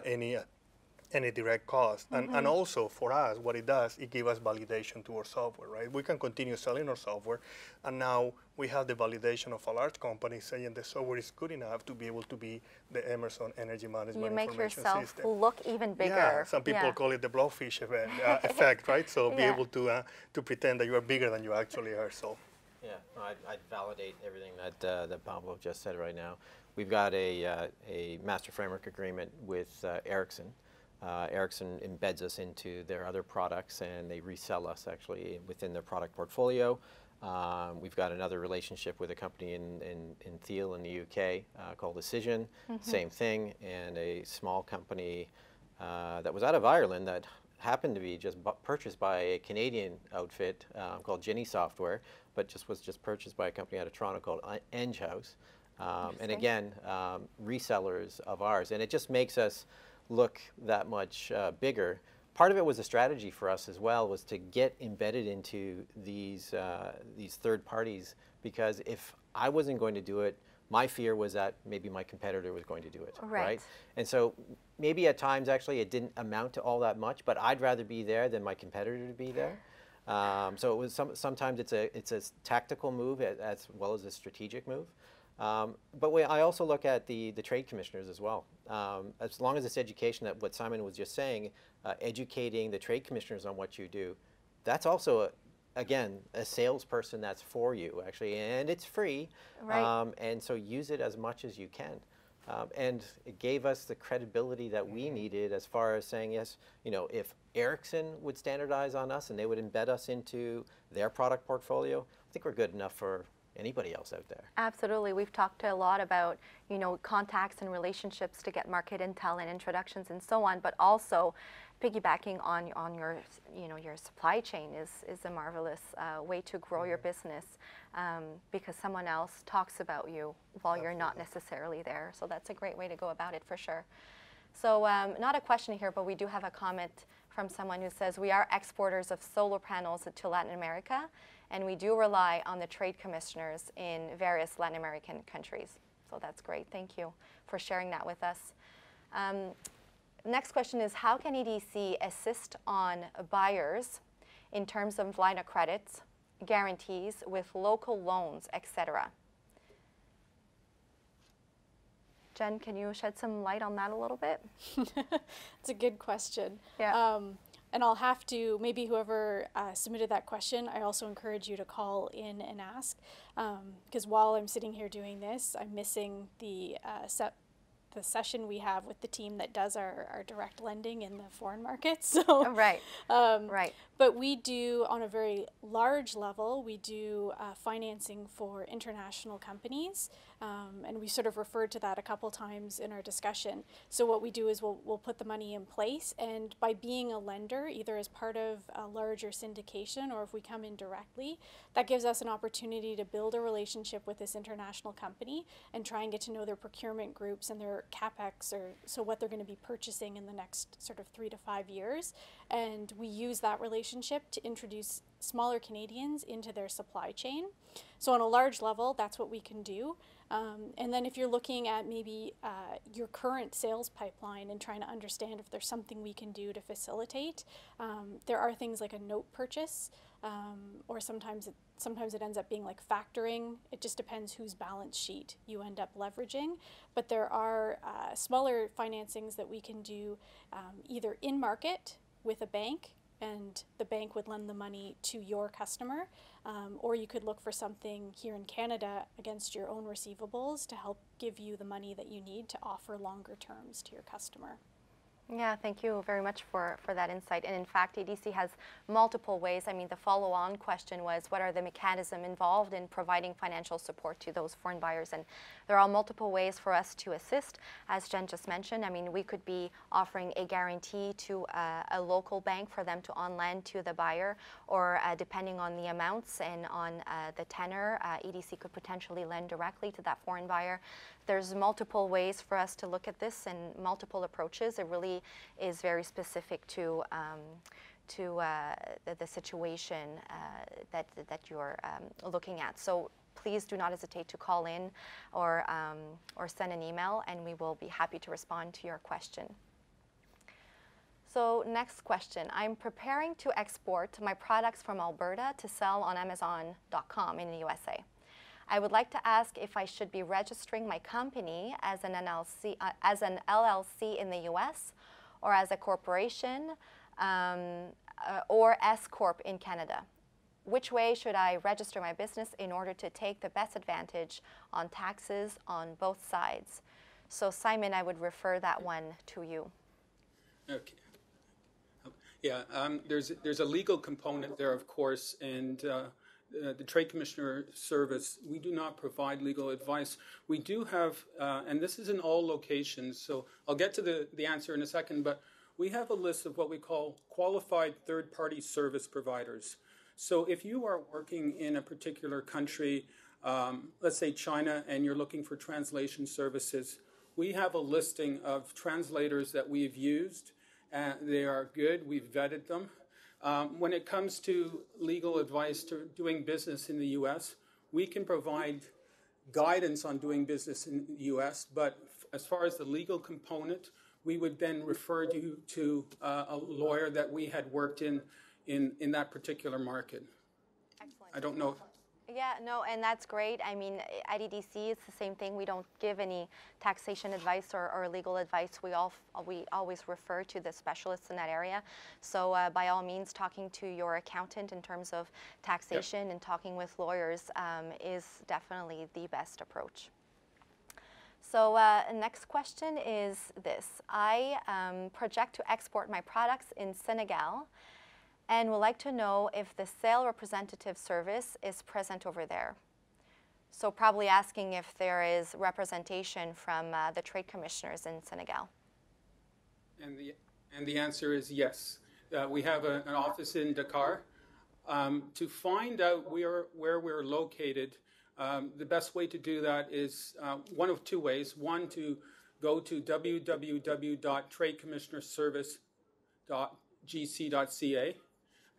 any direct cost. Mm-hmm. And also for us, what it does, it gives us validation to our software, right? We can continue selling our software, and now we have the validation of a large company saying the software is good enough to be able to be the Emerson Energy Management Information System. You make yourself look even bigger. Yeah, some people call it the blowfish effect, right? So be able to pretend that you are bigger than you actually are. So. Yeah, no, I'd validate everything that Pablo just said right now. We've got a master framework agreement with Ericsson. Ericsson embeds us into their other products, and they resell us actually within their product portfolio. We've got another relationship with a company in Thiel in the UK called Decision, same thing, and a small company that was out of Ireland that happened to be just purchased by a Canadian outfit called Ginny Software, but was just purchased by a company out of Toronto called Enge House. And again, resellers of ours. And it just makes us look that much bigger. Part of it was a strategy for us as well, was to get embedded into these third parties, because if I wasn't going to do it, my fear was that maybe my competitor was going to do it, right? And so maybe at times actually it didn't amount to all that much, but I'd rather be there than my competitor to be there. So it was sometimes it's a tactical move as well as a strategic move. But I also look at the trade commissioners as well. As long as it's education, that what Simon was just saying, educating the trade commissioners on what you do, that's also again, a salesperson that's for you, actually, and it's free. Right. And so use it as much as you can. And it gave us the credibility that we needed as far as saying, yes, you know, if Ericsson would standardize on us and they would embed us into their product portfolio, I think we're good enough for anybody else out there. Absolutely. We've talked a lot about, you know, contacts and relationships to get market intel and introductions and so on, but also piggybacking on your, you know, your supply chain is a marvelous way to grow your business, because someone else talks about you while you're not necessarily there. So that's a great way to go about it for sure. So not a question here, but we do have a comment from someone who says, we are exporters of solar panels to Latin America, and we do rely on the trade commissioners in various Latin American countries. So that's great. Thank you for sharing that with us. Next question is, how can EDC assist on buyers in terms of line of credits, guarantees with local loans, etc.? Jen, can you shed some light on that a little bit? It's a good question. Yeah. And I'll have to, maybe whoever submitted that question, I also encourage you to call in and ask, because while I'm sitting here doing this, I'm missing the session we have with the team that does our direct lending in the foreign markets. So, Oh, right. Right. But we do, on a very large level, we do financing for international companies, and we sort of referred to that a couple times in our discussion. So what we do is we'll put the money in place, and by being a lender, either as part of a larger syndication or if we come in directly, that gives us an opportunity to build a relationship with this international company and try and get to know their procurement groups and their CapEx, or so what they're going to be purchasing in the next sort of 3 to 5 years. And we use that relationship to introduce smaller Canadians into their supply chain. So on a large level, that's what we can do. And then if you're looking at maybe your current sales pipeline and trying to understand if there's something we can do to facilitate, there are things like a note purchase, or sometimes it ends up being like factoring. It just depends whose balance sheet you end up leveraging. But there are smaller financings that we can do either in market with a bank, and the bank would lend the money to your customer, or you could look for something here in Canada against your own receivables to help give you the money that you need to offer longer terms to your customer. Yeah, thank you very much for that insight. And in fact, EDC has multiple ways. I mean, the follow-on question was, what are the mechanisms involved in providing financial support to those foreign buyers? And there are multiple ways for us to assist. As Jen just mentioned, I mean, we could be offering a guarantee to a local bank for them to on-lend to the buyer, or depending on the amounts and on the tenor, EDC could potentially lend directly to that foreign buyer. There's multiple ways for us to look at this and multiple approaches. It really is very specific to the situation that you're looking at. So please do not hesitate to call in or send an email, and we will be happy to respond to your question. So next question. I'm preparing to export my products from Alberta to sell on Amazon.com in the USA. I would like to ask if I should be registering my company as an LLC in the US, or as a corporation, or S Corp in Canada. Which way should I register my business in order to take the best advantage on taxes on both sides? So Simon, I would refer that one to you. Okay. Yeah, there's a legal component there, of course, and the Trade Commissioner Service, we do not provide legal advice. We do have, and this is in all locations, so I'll get to the answer in a second, but we have a list of what we call qualified third-party service providers. So if you are working in a particular country, let's say China, and you're looking for translation services, we have a listing of translators that we've used. They are good. We've vetted them. When it comes to legal advice to doing business in the U.S., we can provide guidance on doing business in the U.S., but as far as the legal component, we would then refer you to a lawyer that we had worked in that particular market. Excellent. I don't know. Yeah, no, and that's great. I mean, at EDC, it's the same thing. We don't give any taxation advice or legal advice. We always refer to the specialists in that area. So by all means, talking to your accountant in terms of taxation and talking with lawyers is definitely the best approach. So next question is this. I project to export my products in Senegal and would like to know if the sale representative service is present over there. So probably asking if there is representation from the trade commissioners in Senegal. And the answer is yes. We have an office in Dakar. To find out where we're located, the best way to do that is one of two ways. One, to go to www.tradecommissionerservice.gc.ca,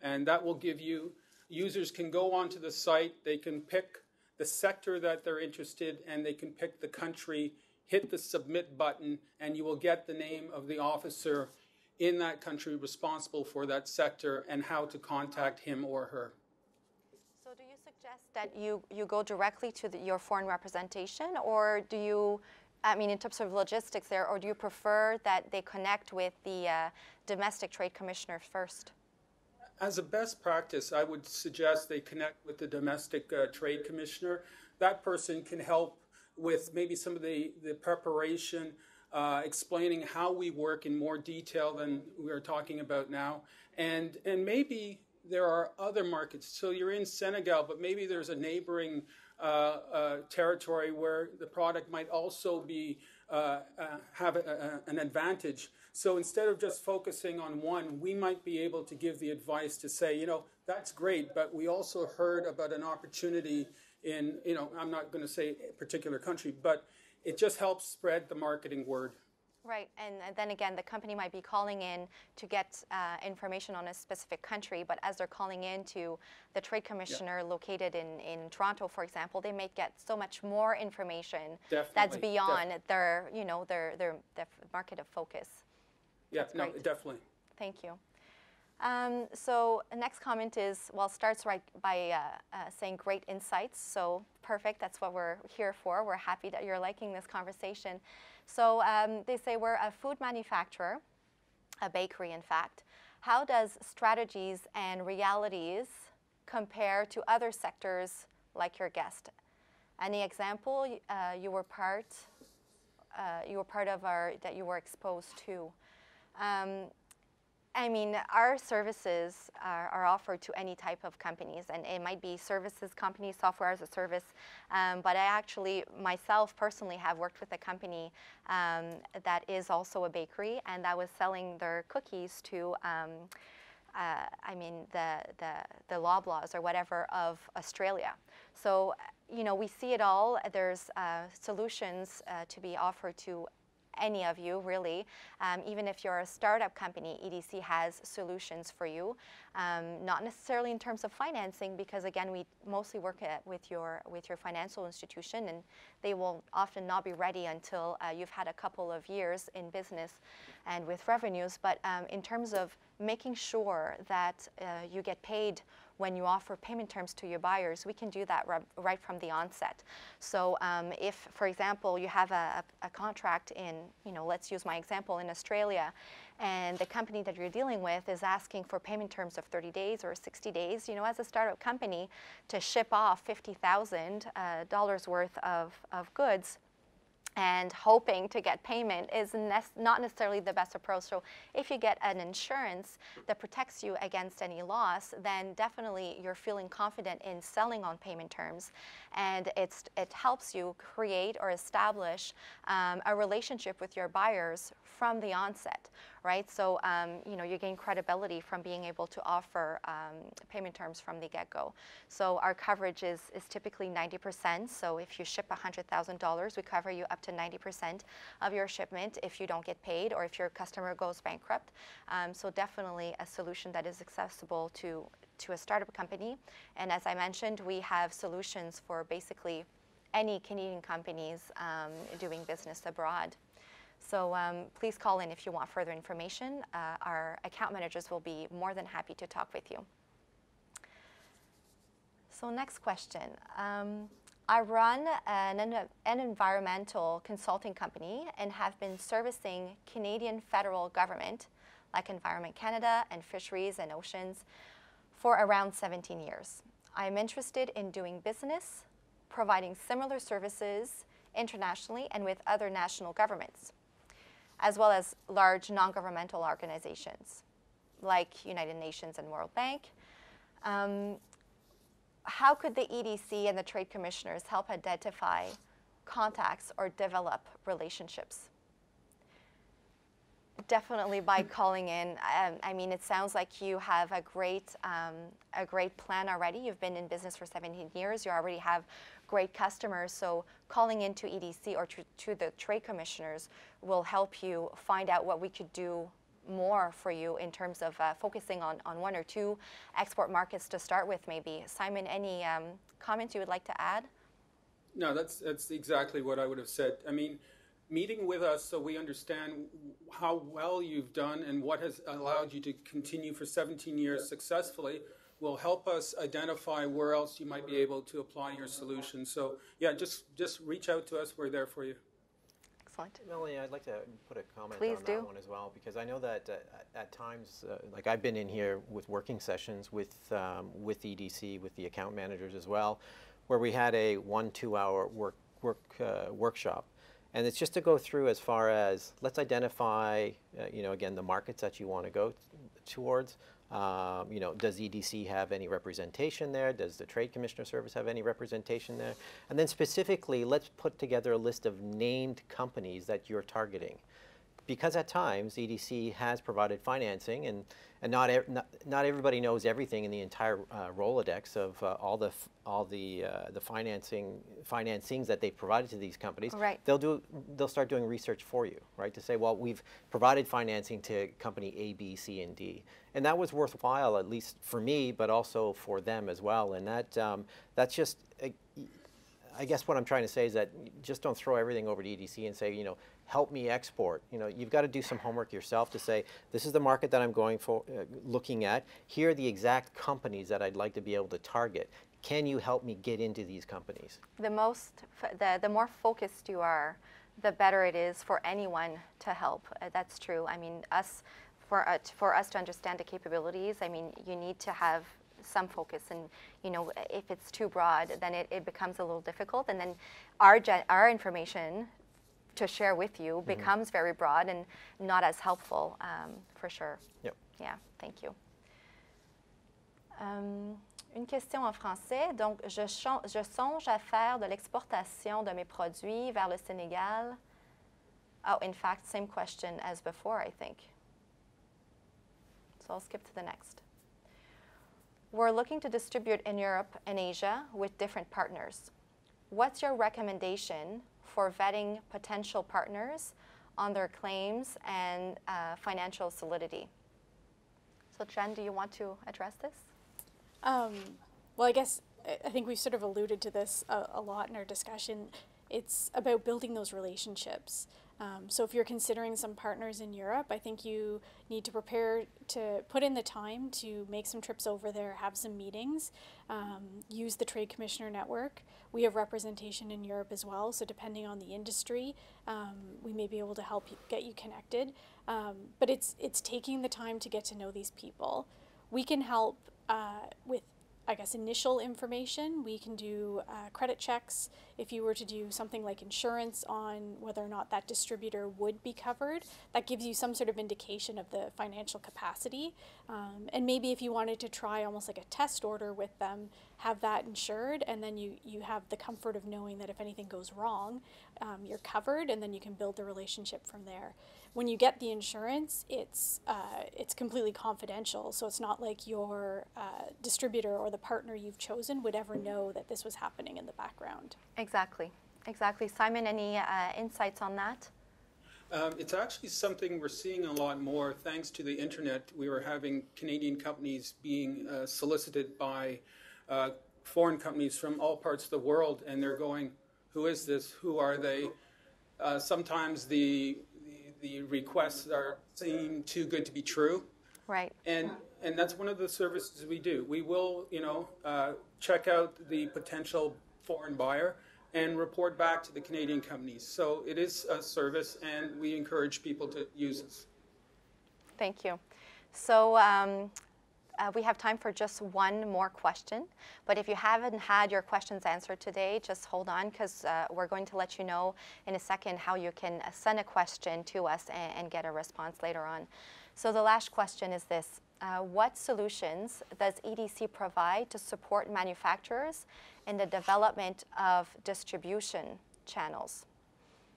and that will give you, users can go onto the site, they can pick the sector that they're interested, and they can pick the country, hit the submit button, and you will get the name of the officer in that country responsible for that sector and how to contact him or her. So do you suggest that you go directly to your foreign representation, or do you, I mean, in terms of logistics there, or do you prefer that they connect with the domestic trade commissioner first? As a best practice, I would suggest they connect with the domestic trade commissioner. That person can help with maybe some of the preparation, explaining how we work in more detail than we are talking about now. And maybe there are other markets. So you're in Senegal, but maybe there's a neighboring territory where the product might also be have an advantage. So instead of just focusing on one, we might be able to give the advice to say, you know, that's great, but we also heard about an opportunity in, you know, I'm not going to say a particular country, but it just helps spread the marketing word. Right, and then again, the company might be calling in to get information on a specific country, but as they're calling in to the trade commissioner located in Toronto, for example, they may get so much more information that's beyond their, you know, their market of focus. Yeah, That's no, great. definitely. Thank you. So the next comment is, well, starts right by saying great insights. So perfect, that's what we're here for. We're happy that you're liking this conversation. So they say we're a food manufacturer, a bakery in fact. How does strategies and realities compare to other sectors like your guest? Any example you were part of that you were exposed to? I mean, our services are offered to any type of companies, and it might be services companies, software as a service, but I actually, myself personally, have worked with a company that is also a bakery, and that was selling their cookies to, I mean, the Loblaws or whatever of Australia. So, you know, we see it all. There's solutions to be offered to any of you, really. Even if you're a startup company, EDC has solutions for you. Not necessarily in terms of financing, because again, we mostly work with your financial institution, and they will often not be ready until you've had a couple of years in business and with revenues. But in terms of making sure that you get paid when you offer payment terms to your buyers, we can do that right from the onset. So if, for example, you have a contract in, you know, let's use my example, in Australia, and the company that you're dealing with is asking for payment terms of 30 days or 60 days, you know, as a startup company, to ship off $50,000 worth of goods and hoping to get payment is not necessarily the best approach. So if you get an insurance that protects you against any loss, then definitely you're feeling confident in selling on payment terms, and it helps you create or establish a relationship with your buyers from the onset, right? So you know, you gain credibility from being able to offer payment terms from the get-go. So our coverage is typically 90%. So if you ship $100,000, we cover you up to 90% of your shipment if you don't get paid or if your customer goes bankrupt. So definitely a solution that is accessible to a startup company. And as I mentioned, we have solutions for basically any Canadian companies doing business abroad. So please call in if you want further information. Our account managers will be more than happy to talk with you. So next question. I run an environmental consulting company and have been servicing Canadian federal government, like Environment Canada and Fisheries and Oceans, for around 17 years. I am interested in doing business, providing similar services internationally and with other national governments, as well as large non-governmental organizations like United Nations and World Bank. How could the EDC and the trade commissioners help identify contacts or develop relationships? Definitely by calling in. I mean, it sounds like you have a great plan already. You've been in business for 17 years. You already have great customers. So calling into EDC or to the trade commissioners will help you find out what we could do more for you in terms of focusing on one or two export markets to start with, maybe. Simon, any comments you would like to add? No, that's exactly what I would have said. I mean, meeting with us so we understand how well you've done and what has allowed you to continue for 17 years successfully will help us identify where else you might be able to apply your solution. So yeah, just reach out to us. We're there for you. Excellent. Melanie, I'd like to put a comment Please on do. that one as well, because I know that at times, like I've been in here with working sessions with EDC, with the account managers as well, where we had a 1-2 hour workshop. And it's just to go through as far as, let's identify, again, the markets that you want to go towards. Does EDC have any representation there? Does the Trade Commissioner Service have any representation there? And then specifically, let's put together a list of named companies that you're targeting. Because at times, EDC has provided financing, and not everybody knows everything in the entire Rolodex of all the financings that they've provided to these companies. Right. They'll start doing research for you, right? To say, well, we've provided financing to company A, B, C, and D, and that was worthwhile, at least for me, but also for them as well. And that's just, I guess what I'm trying to say is that just don't throw everything over to EDC and say, help me export. You've got to do some homework yourself to say, this is the market that I'm going for, looking at. Here are the exact companies that I'd like to be able to target. Can you help me get into these companies? The more focused you are, the better it is for anyone to help. That's true. I mean, for us to understand the capabilities, I mean, you need to have some focus, and if it's too broad, then it becomes a little difficult, and then our information to share with you becomes very broad and not as helpful, for sure. Yep. Yeah, thank you. Une question en français. Donc, je songe à faire de l'exportation de mes produits vers le Sénégal. Oh, in fact, same question as before, I think. So I'll skip to the next. We're looking to distribute in Europe and Asia with different partners. What's your recommendation for vetting potential partners on their claims and financial solidity? So Jen, do you want to address this? Well, I think we've sort of alluded to this a lot in our discussion. It's about building those relationships. So if you're considering some partners in Europe, I think you need to prepare to put in the time to make some trips over there, have some meetings, use the Trade Commissioner Network. We have representation in Europe as well, so depending on the industry, we may be able to help get you connected. But it's taking the time to get to know these people. We can help with, I guess, initial information. We can do credit checks. If you were to do something like insurance on whether or not that distributor would be covered, that gives you some sort of indication of the financial capacity. And maybe if you wanted to try almost like a test order with them, have that insured, and then you have the comfort of knowing that if anything goes wrong, you're covered, and then you can build the relationship from there. When you get the insurance, it's completely confidential, so it's not like your distributor or the partner you've chosen would ever know that this was happening in the background. Exactly. Simon, any insights on that? It's actually something we're seeing a lot more thanks to the internet. We were having Canadian companies being solicited by foreign companies from all parts of the world, and they're going, who is this? Who are they? Sometimes the requests seem too good to be true. Right. And that's one of the services we do. We will, check out the potential foreign buyer and report back to the Canadian companies. So it is a service, and we encourage people to use it. Thank you. So we have time for just one more question. But if you haven't had your questions answered today, just hold on, because we're going to let you know in a second how you can send a question to us and get a response later on. So the last question is this. What solutions does EDC provide to support manufacturers in the development of distribution channels?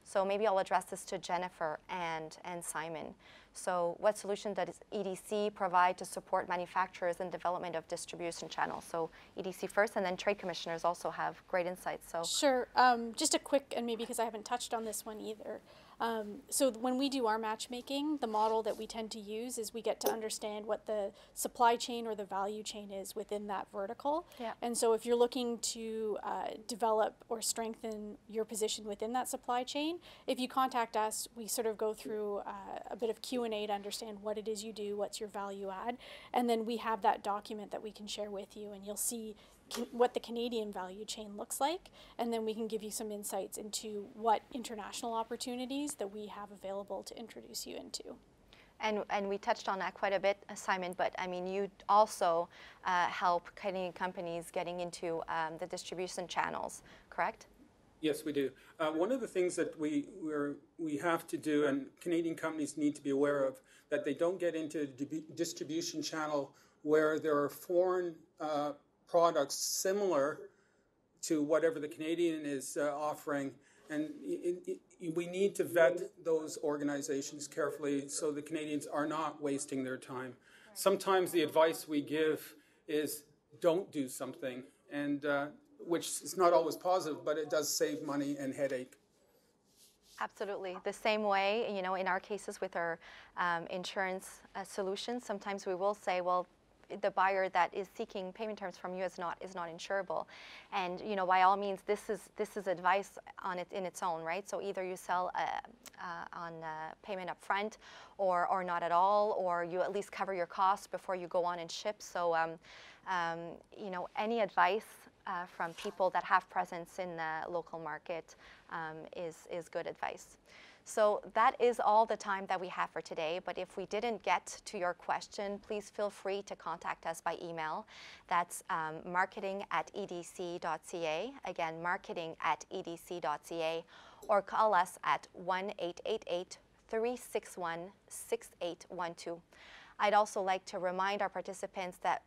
So maybe I'll address this to Jennifer and Simon. So what solution does EDC provide to support manufacturers in development of distribution channels? So EDC first, and then trade commissioners also have great insights. So sure. Just a quick, and maybe because I haven't touched on this one either. So when we do our matchmaking, the model that we tend to use is we get to understand what the supply chain or the value chain is within that vertical. Yeah. And so if you're looking to develop or strengthen your position within that supply chain, if you contact us, we sort of go through a bit of Q&A to understand what it is you do, what's your value add, and then we have that document that we can share with you, and you'll see what the Canadian value chain looks like, and then we can give you some insights into what international opportunities that we have available to introduce you into. And we touched on that quite a bit, Simon, but I mean, you also help Canadian companies getting into the distribution channels, correct? Yes, we do. One of the things that we have to do, and Canadian companies need to be aware of, that they don't get into a distribution channel where there are foreign products similar to whatever the Canadian is offering, and we need to vet those organizations carefully so the Canadians are not wasting their time. Right. Sometimes the advice we give is don't do something, and which is not always positive, but it does save money and headache. Absolutely. The same way, in our cases with our insurance solutions, sometimes we will say, well, the buyer that is seeking payment terms from you is not insurable, and by all means, this is advice in its own, right? So either you sell on payment up front, or not at all, or you at least cover your costs before you go on and ship. So any advice from people that have presence in the local market is good advice. So that is all the time that we have for today, but if we didn't get to your question, please feel free to contact us by email. That's marketing@edc.ca, again, marketing@edc.ca, or call us at 1-888-361-6812. I'd also like to remind our participants that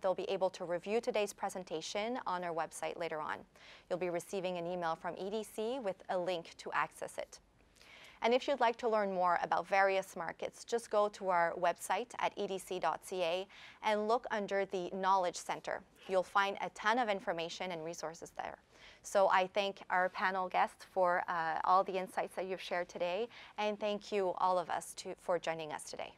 they'll be able to review today's presentation on our website later on. You'll be receiving an email from EDC with a link to access it. And if you'd like to learn more about various markets, just go to our website at edc.ca and look under the Knowledge Center. You'll find a ton of information and resources there. So I thank our panel guests for all the insights that you've shared today, and thank you all of us for joining us today.